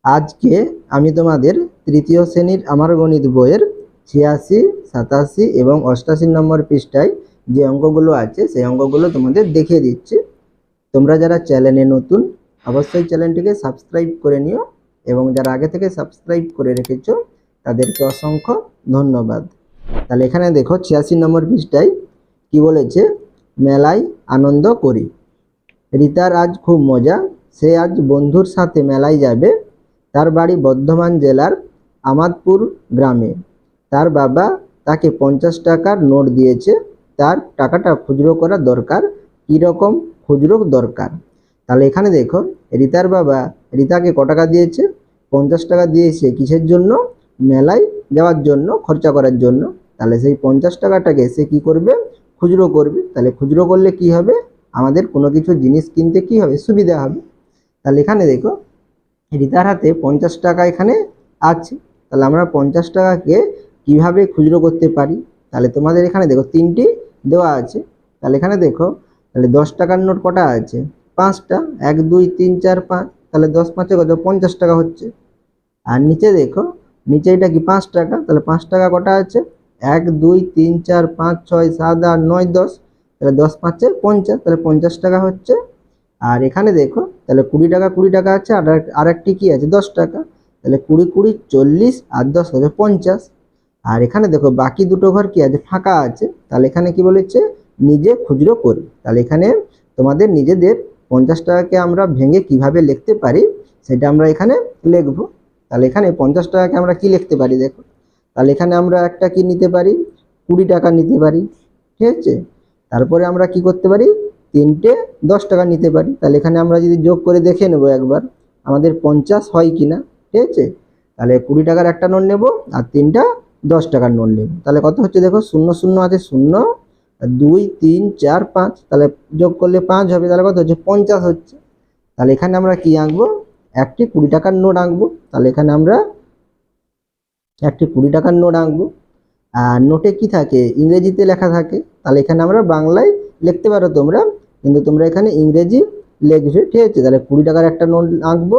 আজকে আমি তোমাদের তৃতীয় শ্রেণীর আমার গণিত বইয়ের 86, 87 এবং 88 নম্বর পৃষ্ঠায় যে অঙ্কগুলো আছে সেই অঙ্কগুলো তোমাদের দেখিয়ে দিচ্ছি। তোমরা যারা চ্যানেলে নতুন অবশ্যই চ্যানেলটিকে সাবস্ক্রাইব করে নিও এবং যারা আগে থেকে সাবস্ক্রাইব করে রেখেছো তাদেরকে অসংখ্য ধন্যবাদ। তাহলে এখানে দেখো 86 নম্বর পৃষ্ঠায় কি বলেছে, মেলায় আনন্দ করি। রিতার আজ খুব মজা, সে আজ বন্ধুর সাথে মেলায় যাবে। তার বাড়ি বর্ধমান জেলার আমাদপুর গ্রামে। তার বাবা তাকে 50 টাকার নোট দিয়েছে। তার টাকাটা খুচরো করা দরকার। কীরকম খুচরো দরকার? তাহলে এখানে দেখো, রিতার বাবা রিতাকে ক টাকা দিয়েছে? 50 টাকা দিয়েছে। কিসের জন্য? মেলায় যাওয়ার জন্য, খরচা করার জন্য। তাহলে সেই 50 টাকাটাকে সে কি করবে? খুচরো করবে। তাহলে খুচরো করলে কি হবে? আমাদের কোনো কিছু জিনিস কিনতে কি হবে? সুবিধা হবে। তাহলে এখানে দেখো, রিতার হাতে 50 টাকা এখানে আছে। তাহলে আমরা 50 টাকাকে কিভাবে খুচরো করতে পারি? তাহলে তোমাদের এখানে দেখো তিনটি দেওয়া আছে। তাহলে এখানে দেখো, তাহলে 10 টাকার নোট কটা আছে? 5টা। 1 2 3 4 5। তাহলে 10 5 কত? 50 টাকা হচ্ছে। আর নিচে দেখো, নিচে এটা কি 5 টাকা। তাহলে 5 টাকা কটা আছে? 1 2 3 4 5 6 7 8 9 10। তাহলে 10 5 50। তাহলে 50 টাকা হচ্ছে। আর এখানে দেখো, তাহলে 20 টাকা 20 টাকা আছে, আর একটি কি আছে? 10 টাকা। তাহলে 20 20 40 আর 10 হচ্ছে 50। আর এখানে দেখো বাকি দুটো ঘর কি আছে? ফাঁকা আছে। তাহলে এখানে কি বলেছে? নিজে খুচরো করি। তাহলে এখানে তোমাদের নিজেদের 50 টাকাকে আমরা ভেঙে কিভাবে লিখতে পারি সেটা আমরা এখানে লিখবো। তাহলে এখানে 50 টাকাকে আমরা কি লিখতে পারি দেখো। তাহলে এখানে আমরা একটা কি নিতে পারি? 20 টাকা নিতে পারি, ঠিক আছে। তারপরে আমরা কি করতে পারি? তিনটে 10 টাকা নিতে পারি। তাহলে এখানে আমরা যদি যোগ করে দেখে নেব একবার আমাদের 50 হয় কিনা, ঠিক আছে। তাহলে 20 টাকার একটা নোট নেব আর তিনটা 10 টাকার নোট নেব। তাহলে কত হচ্ছে দেখো, 0 0 আছে 0, 2 3 4 5। তাহলে যোগ করলে 5 হবে। তাহলে কত হচ্ছে? 50 হচ্ছে। তাহলে এখানে আমরা কি আঁকবো? একটি 20 টাকার নোট আঁকবো। তাহলে এখানে আমরা একটি 20 টাকার নোট আঁকবো। আর নোটে কি থাকে? ইংরেজিতে লেখা থাকে। তাহলে এখানে আমরা বাংলায় লিখতে পারো তোমরা, কিন্তু তোমরা এখানে ইংরেজি লিখবে, ঠিক আছে। তাহলে 20 টাকার একটা নোট আঁকবো।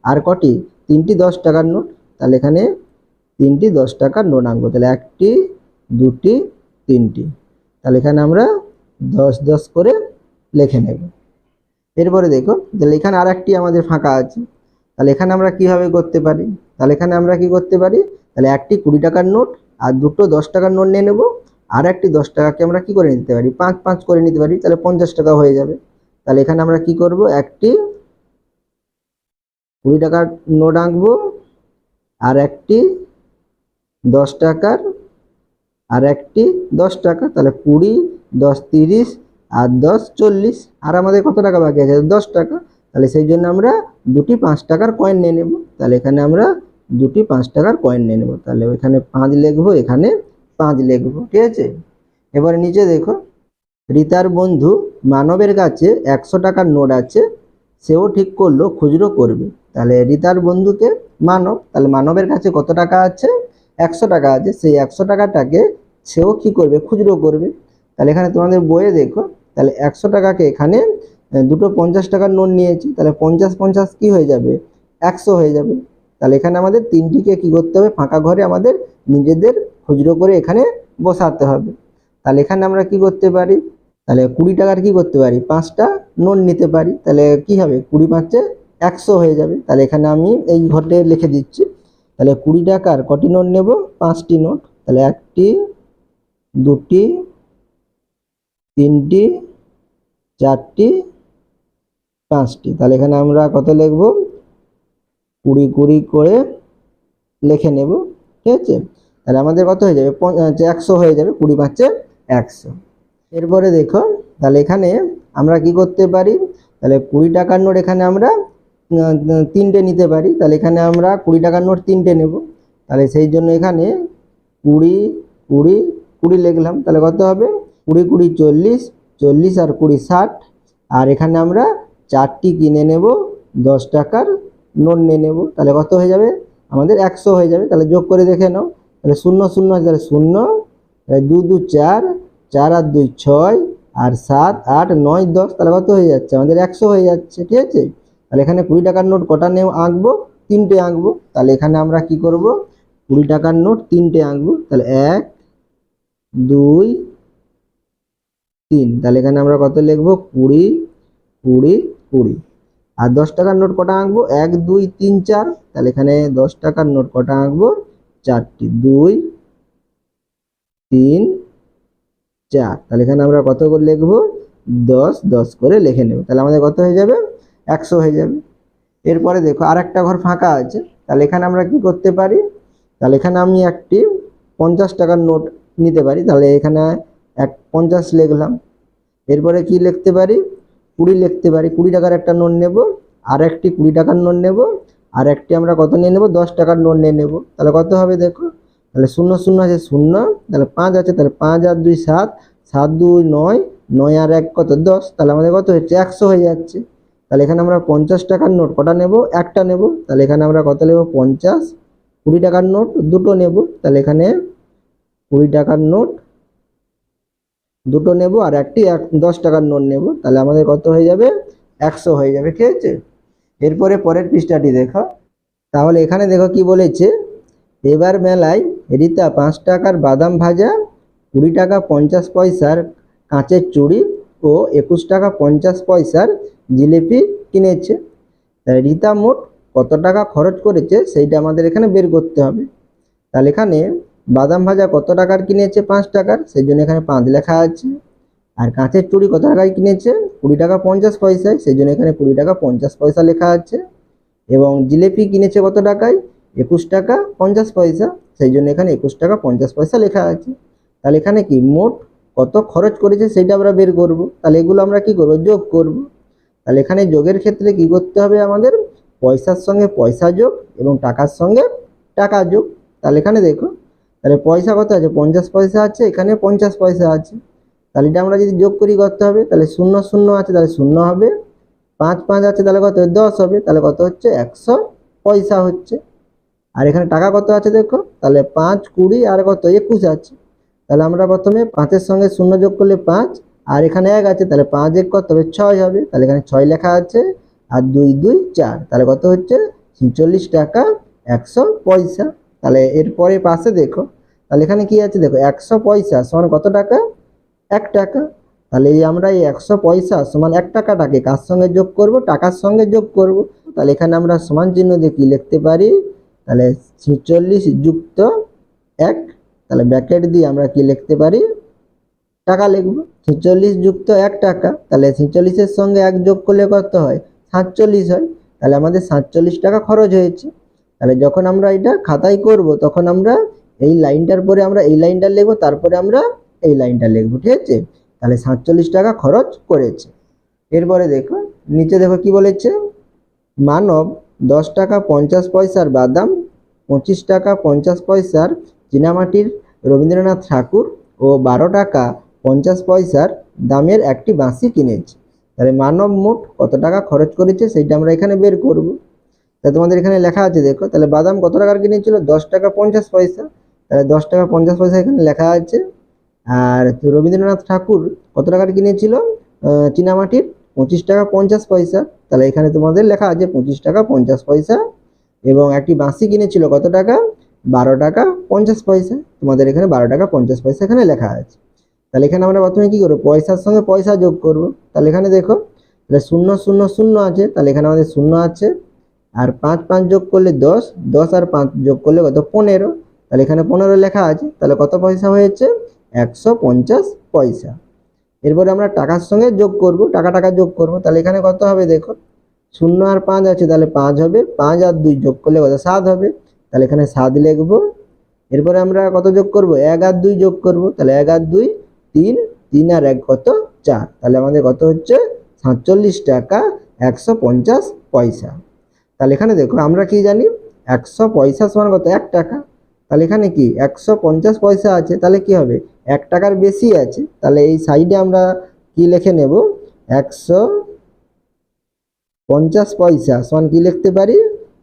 আর কটি? তিনটি 10 টাকার নোট। তাহলে এখানে তিনটি 10 টাকার নোট আঁকবো। তাহলে একটি, দুটি, তিনটি। তাহলে এখানে আমরা 10 10 করে লিখে নেব। এরপরে দেখো, তাহলে এখানে আর একটি আমাদের ফাঁকা আছে। তাহলে এখানে আমরা কিভাবে করতে পারি? তাহলে এখানে আমরা কি করতে পারি? তাহলে একটি 20 টাকার নোট আর দুটো 10 টাকার নোট নিয়ে নেব। আর একটি 10 টাকাকে আমরা কি করে নিতে পারি? 5 5 করে নিতে পারি। তাহলে 50 টাকা হয়ে যাবে। তাহলে এখানে আমরা কি করব? একটি 20 টাকার নোট আঁকবো আর একটি 10 টাকার, আর একটি 10 টাকা। তাহলে 20 10 30 আর 10 40। আর আমাদের কত টাকা বাকি আছে? 10 টাকা। তাহলে সেই জন্য আমরা দুটি 5 টাকার কয়েন নিয়ে নেব। তাহলে এখানে আমরা দুটি 5 টাকার কয়েন নিয়ে নেব। তাহলে এখানে 5 লিখবো, এখানে 5 লিখবো, ঠিক আছে। এবারে নিচে দেখো, রিতার বন্ধু মানবের কাছে 100 টাকার নোট আছে। সেও ঠিক করলো খুচরো করবে। তাহলে রিতার বন্ধুকে মানব, তাহলে মানবের কাছে কত টাকা আছে? 100 টাকা আছে। সেই 100 টাকাটাকে সেও কি করবে? খুচরো করবে। তাহলে এখানে তোমাদের বইয়ে দেখো, তাহলে 100 টাকাকে এখানে দুটো 50 টাকার নোট নিয়েছি। তাহলে 50 50 কি হয়ে যাবে? 100 হয়ে যাবে। তাহলে এখানে আমাদের তিনটিকে কি করতে হবে? ফাঁকা ঘরে আমাদের নিজেদের খুচরো করে এখানে বসাতে হবে। তাহলে এখানে আমরা কি করতে পারি? তাহলে 20 টাকার কি করতে পারি? 5টা নোট নিতে পারি। তাহলে কি হবে? 20 5 100 হয়ে যাবে। তাহলে এখানে আমি এই ঘরে লিখে দিচ্ছি। তাহলে 20 টাকার কটি নোট নেব? 5টি নোট। তাহলে একটি, দুটি, তিনটি, চারটি, 5টি। তাহলে এখানে আমরা কত লিখব? 20 20 করে লিখে নেব, ঠিক আছে। তাহলে আমাদের কত হয়ে যাবে? 100 হয়ে যাবে। 20 5 100। এরপরে দেখো, তাহলে এখানে আমরা কি করতে পারি? তাহলে 20 টাকার নোট এখানে আমরা তিনটে নিতে পারি। তাহলে এখানে আমরা 20 টাকার নোট তিনটে নেব। তাহলে সেই জন্য এখানে 20 20 20 লিখলাম। তাহলে কত হবে? 20 20 40, 40 আর 20 60। আর এখানে আমরা চারটি কিনে নেব, 10 টাকার নোট নিয়ে নেব। তাহলে কত হয়ে যাবে? আমাদের 100 হয়ে যাবে। তাহলে যোগ করে দেখে নাও। তাহলে 0 0 তাহলে 0, 2 2 4, 4 আর 2 6, আর 7 8 9 10। তাহলে কত হয়ে যাচ্ছে? আমাদের 100 হয়ে যাচ্ছে, ঠিক আছে। তাহলে এখানে 20 টাকার নোট কটা নেব? আঁকবো তিনটে আঁকবো। তাহলে এখানে আমরা কি করব, 20 টাকার নোট তিনটে আঁকবো। তাহলে 1 2 3। তাহলে এখানে আমরা কত লিখবো, 20 20 20। আর 10 টাকার নোট কটা আঁকবো, 1 2 3 4। তাহলে এখানে 10 টাকার নোট কটা আঁকবো, 4টি, 2 3 4। তাহলে এখানে আমরা কত করে লিখবো, 10 10 করে লিখে নেব। তাহলে আমাদের কত হয়ে যাবে, 100 হয়ে যাবে। এরপরে দেখো আর একটা ঘর ফাঁকা আছে। তাহলে এখানে আমরা কি করতে পারি, তাহলে এখানে আমি একটি 50 টাকার নোট নিতে পারি। তাহলে এখানে 50 লিখলাম। এরপরে কি লিখতে পারি, 20 লিখতে পারি। 20 টাকার একটা নোট নেব, আর একটি 20 টাকার নোট নেব, আর একটি আমরা কত নিয়ে নেব, 10 টাকার নোট নিয়ে নেব। তাহলে কত হবে দেখো, তাহলে 0 0 আছে 0, তাহলে 5 আছে, তাহলে 5 আর 2 7, 7 2 9, 9 আর 1 কত 10। তাহলে আমাদের কত হচ্ছে, 100 হয়ে যাচ্ছে। তাহলে এখানে আমরা 50 টাকার নোট কটা নেব, একটা নেব। তাহলে এখানে আমরা কত নেব, 50। 20 টাকার নোট দুটো নেব। তাহলে এখানে 20 টাকার নোট দুটো নেব, আর একটি 10 টাকার নোট নেব। তাহলে আমাদের কত হয়ে যাবে, 100 হয়ে যাবে। ঠিক আছে। এরপরে পরের পৃষ্ঠাটি দেখো। তাহলে এখানে দেখো কি বলেছে, এবার মেলায় রীতা 5 টাকার বাদাম ভাজা, 20 টাকা 50 পয়সার কাঁচের চুড়ি ও 21 টাকা 50 পয়সার জিলিপি কিনেছে। রীতা মোট কত টাকা খরচ করেছে সেইটা আমাদের এখানে বের করতে হবে। তাহলে এখানে বাদাম ভাজা কত টাকার কিনেছে, 5 টাকার, সেই জন্য এখানে 5 লেখা আছে। আর কাঁচের চুড়ি কত টাকায় কিনেছে, 20 টাকা 50 পয়সায়, সেই জন্য এখানে 20 টাকা 50 পয়সা লেখা আছে। এবং জিলিপি কিনেছে কত টাকায়, 21 টাকা 50 পয়সা, সেই জন্য এখানে 21 টাকা 50 পয়সা লেখা আছে। তাহলে এখানে কি মোট কত খরচ করেছে সেটা আমরা বের করব। তাহলে এগুলো আমরা কি করব, যোগ করব। তাহলে এখানে যোগের ক্ষেত্রে কি করতে হবে আমাদের, পয়সার সঙ্গে পয়সা যোগ এবং টাকার সঙ্গে টাকা যোগ। তাহলে এখানে দেখো, তাহলে পয়সা কত আছে, 50 পয়সা আছে, এখানে 50 পয়সা আছে। তাহলে এটা আমরা যদি যোগ করি করতে হবে, তাহলে 0 0 আছে, তাহলে 0 হবে। 5 5 আছে, তাহলে কত 10 হবে। তাহলে কত হচ্ছে, 100 পয়সা হচ্ছে। আর এখানে টাকা কত আছে দেখো, তাহলে 5 20 আর কত 21 আছে। তাহলে আমরা প্রথমে 5-এর সঙ্গে 0 যোগ করলে 5, আর এখানে 1 আছে, তাহলে 5 1 কত হবে, 6 হবে। তাহলে এখানে 6 লেখা আছে, আর 2 2 4। তাহলে কত হচ্ছে, 46 টাকা 100 পয়সা। তাহলে এরপরে পাশে দেখো, তাহলে এখানে কি আছে দেখো, 100 পয়সা সমান কত টাকা, 1 টাকা। তাহলে এই আমরা এই 100 পয়সা সমান 1 টাকাটাকে কার সঙ্গে যোগ করব, টাকার সঙ্গে যোগ করব। তাহলে এখানে আমরা সমান চিহ্ন দিয়ে কি লিখতে পারি, তাহলে 46 যুক্ত 1, তাহলে ব্র্যাকেট দিয়ে আমরা কি লিখতে পারি, টাকা লিখব। 46 যুক্ত 1 টাকা, তাহলে 46-এর সঙ্গে 1 যোগ করলে কত হয়, 47 হয়। তাহলে আমাদের 47 টাকা খরচ হয়েছে। তাহলে যখন আমরা এটা খাতায় করব তখন আমরা এই লাইনটার পরে আমরা এই লাইনটা লিখব, তারপরে আমরা এই লাইনটা লিখব। ঠিক আছে। তাহলে 47 টাকা খরচ করেছে। এরপরে দেখো নিচে দেখো কি বলেছে, মানব 10 টাকা 50 পয়সার বাদাম, 25 টাকা 50 পয়সার চীনামাটির রবীন্দ্রনাথ ঠাকুর ও 12 টাকা 50 পয়সার দামের একটি বাঁশি কিনেছে। তাহলে মানব মোট কত টাকা খরচ করেছে সেইটা আমরা এখানে বের করব। তাহলে তোমাদের এখানে লেখা আছে দেখো, তাহলে বাদাম কত টাকার কিনেছিল, 10 টাকা 50 পয়সা। তাহলে 10 টাকা 50 পয়সা এখানে লেখা আছে। আর রবীন্দ্রনাথ ঠাকুর কত টাকার কিনেছিল, চীনামাটির 25 টাকা 50 পয়সা। তাহলে এখানে তোমাদের লেখা আছে 25 টাকা 50 পয়সা। এবং একটি বাঁশি কিনেছিল কত টাকা, 12 টাকা 50 পয়সা। তোমাদের এখানে 12 টাকা 50 পয়সা এখানে লেখা আছে। তাহলে এখানে আমরা প্রথমে কি করবো, পয়সার সঙ্গে পয়সা যোগ করব। তাহলে এখানে দেখো, তাহলে 0 0 0 আছে, তাহলে এখানে আমাদের 0 আছে। আর 5 5 যোগ করলে 10, 10 আর 5 যোগ করলে কত, 15। তাহলে এখানে 15 লেখা আছে। তাহলে কত পয়সা হয়েছে, 150 পয়সা। এরপরে আমরা টাকার সঙ্গে যোগ করব, টাকা টাকা যোগ করব। তাহলে এখানে কত হবে দেখো, 0 আর 5 আছে, তাহলে 5 হবে। 5 আর 2 যোগ করলে কত, 7 হবে। তাহলে এখানে 7 লিখবো। এরপরে আমরা কত যোগ করব, 1 আর 2 যোগ করব। তাহলে 1 আর 2 3, 3 আর 1 কত, 4। তাহলে আমাদের কত হচ্ছে, 47 টাকা 150 পয়সা। তাহলে এখানে দেখো আমরা কি জানি, 100 পয়সা সমান কত, 1 টাকা। তাহলে এখানে কি 150 পয়সা আছে, তাহলে কি হবে, 1 টাকার বেশি আছে। তাহলে এই সাইডে আমরা কি লিখে নেব, 150 পয়সা সমান কি লিখতে পারি,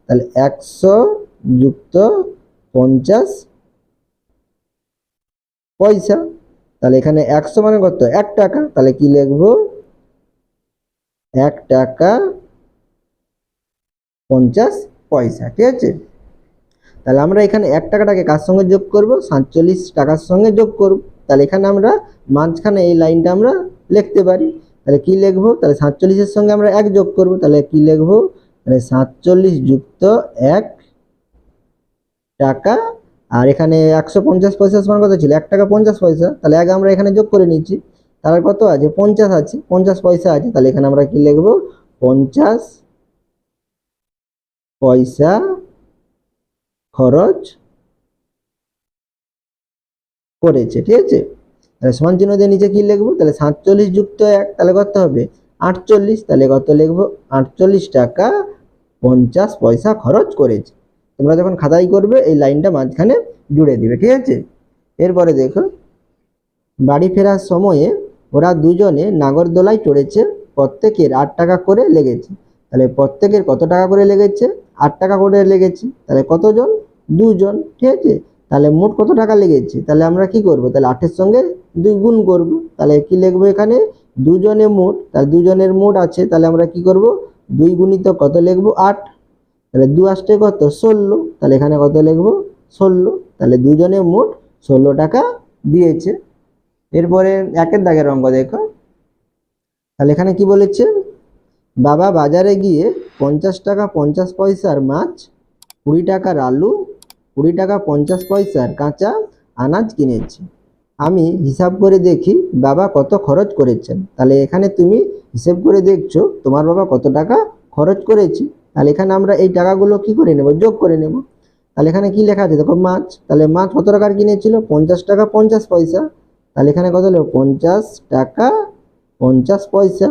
তাহলে 100 যুক্ত 50 পয়সা। তাহলে এখানে 100 মানে কত, 1 টাকা। তাহলে কি লিখব, 1 টাকা 50 পয়সা। ঠিক আছে, তাহলে আমরা এখানে 1 টাকাটাকে কার সঙ্গে যোগ করব? 47 টাকার সঙ্গে যোগ করব। তাহলে এখানে আমরা মাঝখানে এই লাইনটা আমরা লিখতে পারি। তাহলে কি লিখব? তাহলে 47 এর সঙ্গে আমরা 1 যোগ করব। তাহলে কি লিখব? তাহলে 47 যুক্ত 1 টাকা। আর এখানে 150 পয়সা সমান কত ছিল? 1 টাকা 50 পয়সা। তাহলে 1 আমরা এখানে যোগ করে নিচ্ছি। তাহলে কত আছে? 50 আছে, 50 পয়সা আছে। তাহলে এখানে আমরা কি লিখব? 50 পয়সা খরচ করেছে। ঠিক আছে, তাহলে সমান চিহ্ন দিয়ে নিচে কি লিখবো? তাহলে 47 যুক্ত 1 তাহলে কত হবে? 48। তাহলে কত লিখবো? 48 টাকা 50 পয়সা খরচ করেছে। তোমরা যখন খাতায় করবে এই লাইনটা মাঝখানে জুড়ে দিবে। ঠিক আছে, এরপরে দেখো, বাড়ি ফেরার সময়ে ওরা দুজনে নাগরদোলায় চড়েছে, প্রত্যেকের 8 টাকা করে লেগেছে। তাহলে প্রত্যেকের কত টাকা করে লেগেছে? 8 টাকা করে লেগেছে। তাহলে কতজন? দুজন। ঠিক আছে, তাহলে মোট কত টাকা লেগেছে? তাহলে আমরা কি করব? তাহলে 8 এর সঙ্গে 2 গুণ করব। তাহলে কি লিখবো এখানে? দুজনে মোট। তাহলে দুজনের মোট আছে, তাহলে আমরা কি করব? 2 গুণিত কত লিখবো? 8। তাহলে 2 আসতে কত? 16। তাহলে এখানে কত লিখবো? 16। তাহলে দুজনে মোট 16 টাকা দিয়েছে। এরপরে 1 দাগের অঙ্ক দেখো, তাহলে এখানে কি বলেছে? বাবা বাজারে গিয়ে 50 টাকা 50 পয়সার মাছ, 20 টাকার আলু, 20 টাকা 50 পয়সার কাঁচা আনাজ কিনেছে। আমি হিসাব করে দেখি বাবা কত খরচ করেছেন। তাহলে এখানে তুমি হিসাব করে দেখছো তোমার বাবা কত টাকা খরচ করেছে। তাহলে এখানে আমরা এই টাকাগুলো কি করে নেব? যোগ করে নেব। তাহলে এখানে কি লেখা আছে দেখো? মাছ। তাহলে মাছ কত টাকার কিনেছিল? 50 টাকা 50 পয়সা। তাহলে এখানে কত লিখব? 50 টাকা 50 পয়সা।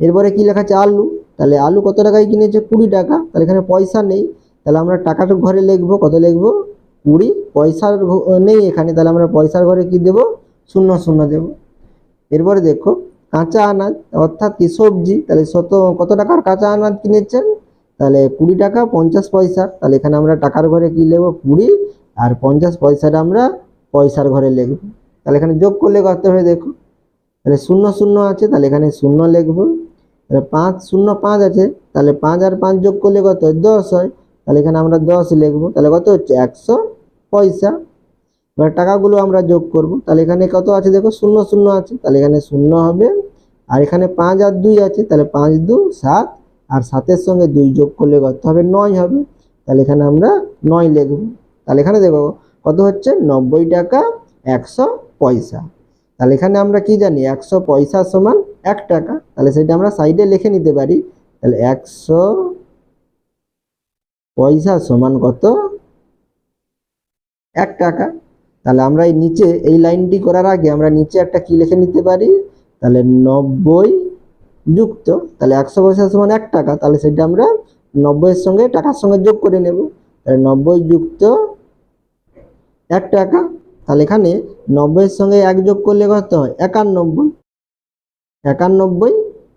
এরপরে কি লেখা আছে? আলু। তাহলে আলু কত টাকায় কিনেছে? 20 টাকা। তাহলে এখানে পয়সা নেই, তাহলে আমরা টাকাটা ঘরে লিখবো। কত লিখবো? 20। পয়সার নেই এখানে, তাহলে আমরা পয়সার ঘরে কি দেব? 0 0 দেব। এরপরে দেখো, কাঁচা আনাজ অর্থাৎ কি? সবজি। তাহলে কত টাকার কাঁচা আনাজ কিনেছেন? তাহলে 20 টাকা 50 পয়সা। তাহলে এখানে আমরা টাকার ঘরে কি লিখবো? 20, আর 50 পয়সাটা আমরা পয়সার ঘরে লিখবো। তাহলে এখানে যোগ করলে কত হবে দেখো? তাহলে 0 0 আছে, তাহলে এখানে 0 লিখবো। তাহলে 5 0 5 আছে, তাহলে 5 আর 5 যোগ করলে কত হয়? 10 হয়। তাহলে এখানে আমরা 10 লিখবো। তাহলে কত হচ্ছে? 100 পয়সা। এবার টাকাগুলো আমরা যোগ করব। তাহলে এখানে কত আছে দেখো? 0 0 আছে, তাহলে এখানে 0 হবে। আর এখানে 5 আর 2 আছে, তাহলে 5 2 7, আর 7 এর সঙ্গে 2 যোগ করলে কত হবে? 9 হবে। তাহলে এখানে আমরা 9 লিখব। তাহলে এখানে দেখো কত হচ্ছে? 90 টাকা 100 পয়সা। তাহলে এখানে আমরা কি জানি? 100 পয়সা সমান 1 টাকা। তাহলে সেটা আমরা সাইডে লিখে নিতে পারি। তাহলে 100 পয়সা সমান কত? 1 টাকা। তাহলে আমরা এই নিচে এই লাইনটি করার আগে আমরা নিচে একটা কি লিখে নিতে পারি? তাহলে 90 যুক্ত, তাহলে 100 পয়সা সমান 1 টাকা। তাহলে সেটা আমরা 90 এর সঙ্গে টাকার সঙ্গে যোগ করে নেব। তাহলে 90 যুক্ত 1 টাকা। তাহলে এখানে 90 এর সঙ্গে 1 যোগ করলে কত হয়? 91। 91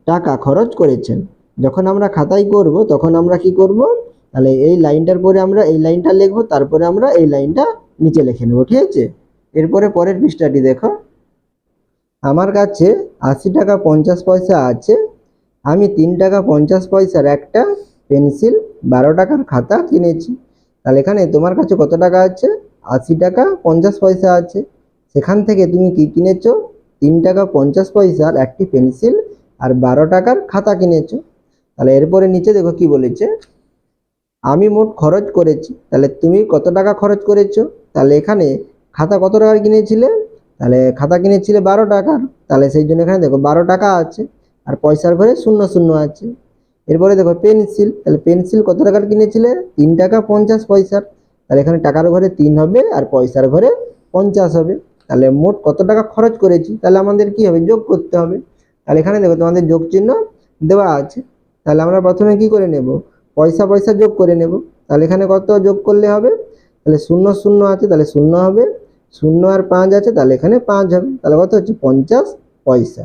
টাকা খরচ করেছেন। যখন আমরা খাতায় করব তখন আমরা কি করব? তাহলে এই লাইনটার পরে আমরা এই লাইনটা লিখবো, তারপরে আমরা এই লাইনটা নিচে লিখে নেব। ঠিক আছে, এরপরে পরের পৃষ্ঠাটি দেখো, আমার কাছে 80 টাকা 50 পয়সা আছে, আমি 3 টাকা 50 পয়সার একটা পেন্সিল, 12 টাকার খাতা কিনেছি। তাহলে এখানে তোমার কাছে কত টাকা আছে? 80 টাকা 50 পয়সা আছে। সেখান থেকে তুমি কি কিনেছো? 3 টাকা 50 পয়সার একটি পেন্সিল আর 12 টাকার খাতা কিনেছো। তাহলে এরপরে নিচে দেখো কি বলেছে? আমি মোট খরচ করেছি। তাহলে তুমি কত টাকা খরচ করেছো? তাহলে এখানে খাতা কত টাকার কিনেছিলে? তাহলে খাতা কিনেছিলে 12 টাকার। তাহলে সেই জন্য এখানে দেখো 12 টাকা আছে, আর পয়সার ঘরে 0 0 আছে। এরপরে দেখো পেন্সিল। তাহলে পেন্সিল কত টাকার কিনেছিলে? 3 টাকা 50 পয়সার। তাহলে এখানে টাকার ঘরে 3 হবে, আর পয়সার ঘরে 50 হবে। তাহলে মোট কত টাকা খরচ করেছি? তাহলে আমাদের কি হবে? যোগ করতে হবে। তাহলে এখানে দেখো তোমাদের যোগ চিহ্ন দেওয়া আছে। তাহলে আমরা প্রথমে কি করে নেব? পয়সা পয়সা যোগ করে নেব। তাহলে এখানে কত যোগ করলে হবে? তাহলে 0 0 আছে, তাহলে 0 হবে। 0 আর 5 আছে, তাহলে এখানে 5 হবে। তাহলে কত হচ্ছে? 50 পয়সা।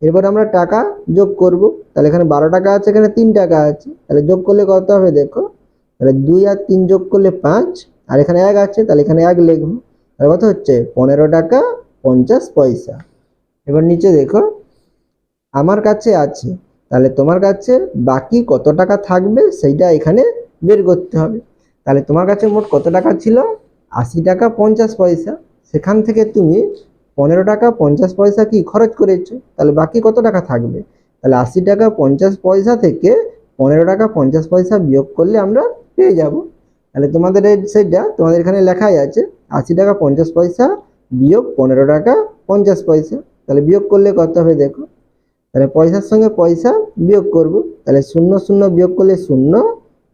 এরপর আমরা টাকা যোগ করব। তাহলে এখানে 12 টাকা আছে, এখানে 3 টাকা আছে, তাহলে যোগ করলে কত হবে দেখো? তাহলে 2 আর 3 যোগ করলে 5, আর এখানে 1 আছে, তাহলে এখানে 1 লিখবো। তাহলে কত হচ্ছে? 15 টাকা 50 পয়সা। এবার নিচে দেখো, আমার কাছে আছে, তাহলে তোমার কাছে বাকি কত টাকা থাকবে সেইটা এখানে বের করতে হবে। তাহলে তোমার কাছে মোট কত টাকা ছিল? 80 টাকা 50 পয়সা। সেখান থেকে তুমি 15 টাকা 50 পয়সা কি খরচ করেছো, তাহলে বাকি কত টাকা থাকবে? তাহলে 80 টাকা 50 পয়সা থেকে 15 টাকা 50 পয়সা বিয়োগ করলে আমরা পেয়ে যাব। তাহলে তোমাদের সেটা তোমাদের এখানে লেখাই আছে 80 টাকা 50 পয়সা বিয়োগ 15 টাকা 50 পয়সা। তাহলে বিয়োগ করলে কত হবে দেখো, তাহলে পয়সার সঙ্গে পয়সা বিয়োগ করব। তাহলে 0 0 বিয়োগ করলে 0,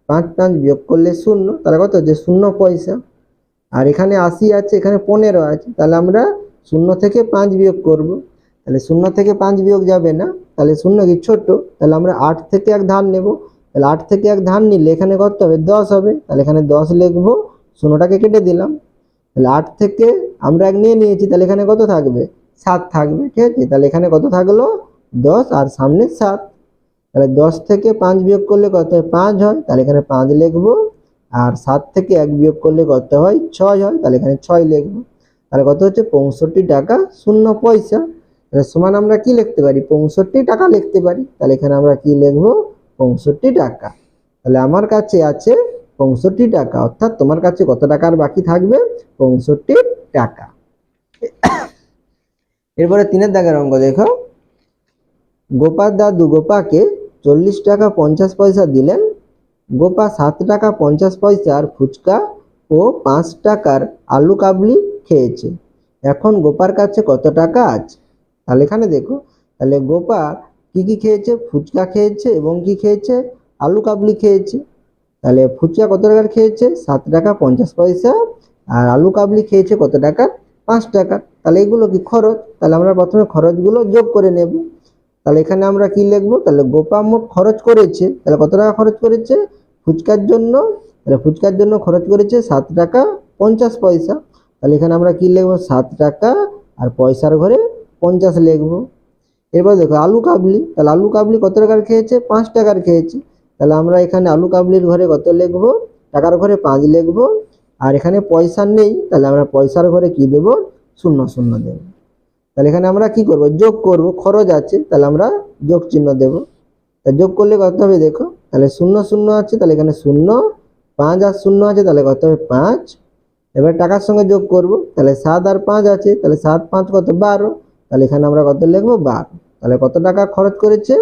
5 5 বিয়োগ করলে 0, তাহলে কত হচ্ছে 0 পয়সা। আর এখানে 80 আছে, এখানে 15 আছে, তাহলে আমরা 0 থেকে 5 বিয়োগ করব। তাহলে 0 থেকে 5 বিয়োগ যাবে না, তাহলে 0 কি ছোট, তাহলে আমরা 8 থেকে 1 ধার নেব। তাহলে 8 থেকে 1 ধার নিলে এখানে কত হবে 10 হবে, তাহলে এখানে 10 লিখবো, 0টাকে কেটে দিলাম। তাহলে 8 থেকে আমরা 1 নিয়ে নিয়েছি, তাহলে এখানে কত থাকবে 7 থাকবে, ঠিক আছে। তাহলে এখানে কত থাকলো 10 আর সামনে 7। তাহলে 10 থেকে 5 বিয়োগ করলে কত হয় 5 হয়, তাহলে এখানে 5 লিখবো। আর 7 থেকে 1 বিয়োগ করলে কত হয় 6 হয়, তাহলে এখানে 6 লিখবো। তাহলে কত হচ্ছে 65 টাকা 0 পয়সা। সমান আমরা কি লিখতে পারি 65 টাকা লিখতে পারি। তাহলে এখানে আমরা কি লিখবো 65 টাকা। তাহলে আমার কাছে আছে 65 টাকা, অর্থাৎ তোমার কাছে কত টাকার বাকি থাকবে 65 টাকা। এরপরে 3 দাগের অঙ্ক দেখো, গোপার দাদু গোপাকে 40 টাকা 50 পয়সা দিলেন। গোপা 7 টাকা 50 পয়সার ফুচকা ও 5 টাকার আলু কাবলি খেয়েছে। এখন গোপার কাছে কত টাকা আছে? তাহলে এখানে দেখো, তাহলে গোপা কি কি খেয়েছে, ফুচকা খেয়েছে এবং কি খেয়েছে আলু কাবলি খেয়েছে। তাহলে ফুচকা কত টাকার খেয়েছে 7 টাকা 50 পয়সা, আর আলু কাবলি খেয়েছে কত টাকা 5 টাকা। তাহলে এগুলো কি খরচ, তাহলে আমরা প্রথমে খরচগুলো যোগ করে নেব। তাহলে এখানে আমরা কি লিখবো, তাহলে গোপা মোট খরচ করেছে, তাহলে কত টাকা খরচ করেছে ফুচকার জন্য, তাহলে ফুচকার জন্য খরচ করেছে 7 টাকা 50 পয়সা। তাহলে এখানে আমরা কি লিখবো 7 টাকা আর পয়সার ঘরে 50 লিখবো। এবার দেখো আলু কাবলি, তাহলে আলু কাবলি কত টাকার খেয়েছে 5 টাকার খেয়েছে। তাহলে আমরা এখানে আলু কাবলির ঘরে কত লিখবো, টাকার ঘরে 5 লিখবো। আর এখানে পয়সা নেই, তাহলে আমরা পয়সার ঘরে কি দেবো 0 0 দেবো। তাহলে এখানে আমরা কি করব যোগ করব, খরচ আছে তাহলে আমরা যোগ চিহ্ন দেব। তা যোগ করলে কত হবে দেখো, তাহলে 0 0 আছে, তাহলে এখানে 0, 5 আর 0 আছে, তাহলে কত হবে 5। এবার টাকার সঙ্গে যোগ করব, তাহলে 7 আর 5 আছে, তাহলে 7 5 কত 12, তাহলে এখানে আমরা কত লিখবো 12। তাহলে কত টাকা খরচ করেছে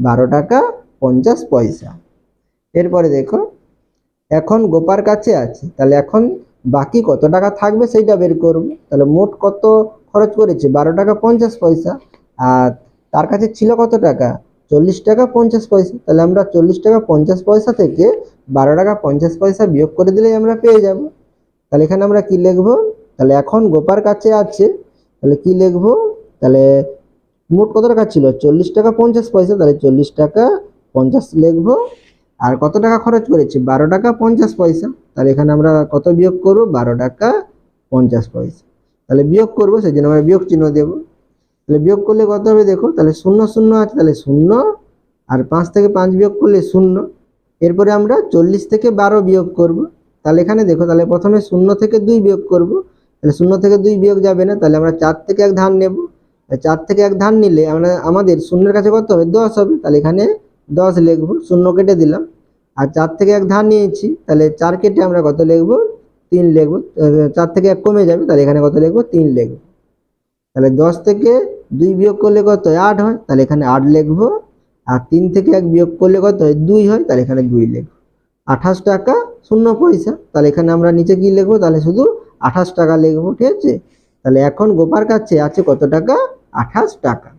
12 টাকা 50 পয়সা। এরপরে দেখো, এখন গোপার কাছে আছে, তাহলে এখন বাকি কত টাকা থাকবে সেইটা বের করব। তাহলে মোট কত খরচ করেছে 12 টাকা 50 পয়সা, আর তার কাছে ছিল কত টাকা 40 টাকা 50 পয়সা। তাহলে আমরা 40 টাকা 50 পয়সা থেকে 12 টাকা 50 পয়সা বিয়োগ করে দিলেই আমরা পেয়ে যাব। তাহলে এখানে আমরা কি লিখবো, তাহলে এখন গোপার কাছে আছে, তাহলে কি লিখবো, তাহলে মোট কত টাকা ছিল 40 টাকা 50 পয়সা, তাহলে 40 টাকা 50 লিখবো। আর কত টাকা খরচ করেছে 12 টাকা 50 পয়সা, তাহলে এখানে আমরা কত বিয়োগ করব 12 টাকা 50 পয়সা। তাহলে বিয়োগ করবো, সেই জন্য আমরা বিয়োগ চিহ্ন দেব। তাহলে বিয়োগ করলে কত হবে দেখো, তাহলে 0 0 আছে, তাহলে 0 আর 5 থেকে 5 বিয়োগ করলে 0। এরপরে আমরা 40 থেকে 12 বিয়োগ করব। তাহলে এখানে দেখো, তাহলে প্রথমে 0 থেকে 2 বিয়োগ করব। তাহলে 0 থেকে 2 বিয়োগ যাবে না, তাহলে আমরা 4 থেকে 1 ধার নেব। 4 থেকে 1 ধার নিলে আমরা আমাদের শূন্যের কাছে কত হবে 10 হবে, তাহলে এখানে 10 লিখবো, 0 কেটে দিলাম। আর 4 থেকে 1 ধার নিয়েছি, তাহলে 4 কেটে আমরা কত লিখবো 3 লিখবো। 4 থেকে 1 কমে যাবে, তাহলে এখানে কত লিখবো 3 লিখবো। তাহলে 10 থেকে 2 বিয়োগ করলে কত 8 হয়, তাহলে এখানে 8 লিখবো। আর 3 থেকে 1 বিয়োগ করলে কত হয় 2 হয়, তাহলে এখানে 2 লিখবো। 28 টাকা 0 পয়সা, তাহলে এখানে আমরা নিচে কি লিখবো, তাহলে শুধু 28 টাকা লিখবো, ঠিক আছে। তাহলে এখন গোপার কাছে আছে কত টাকা 28 টাকা।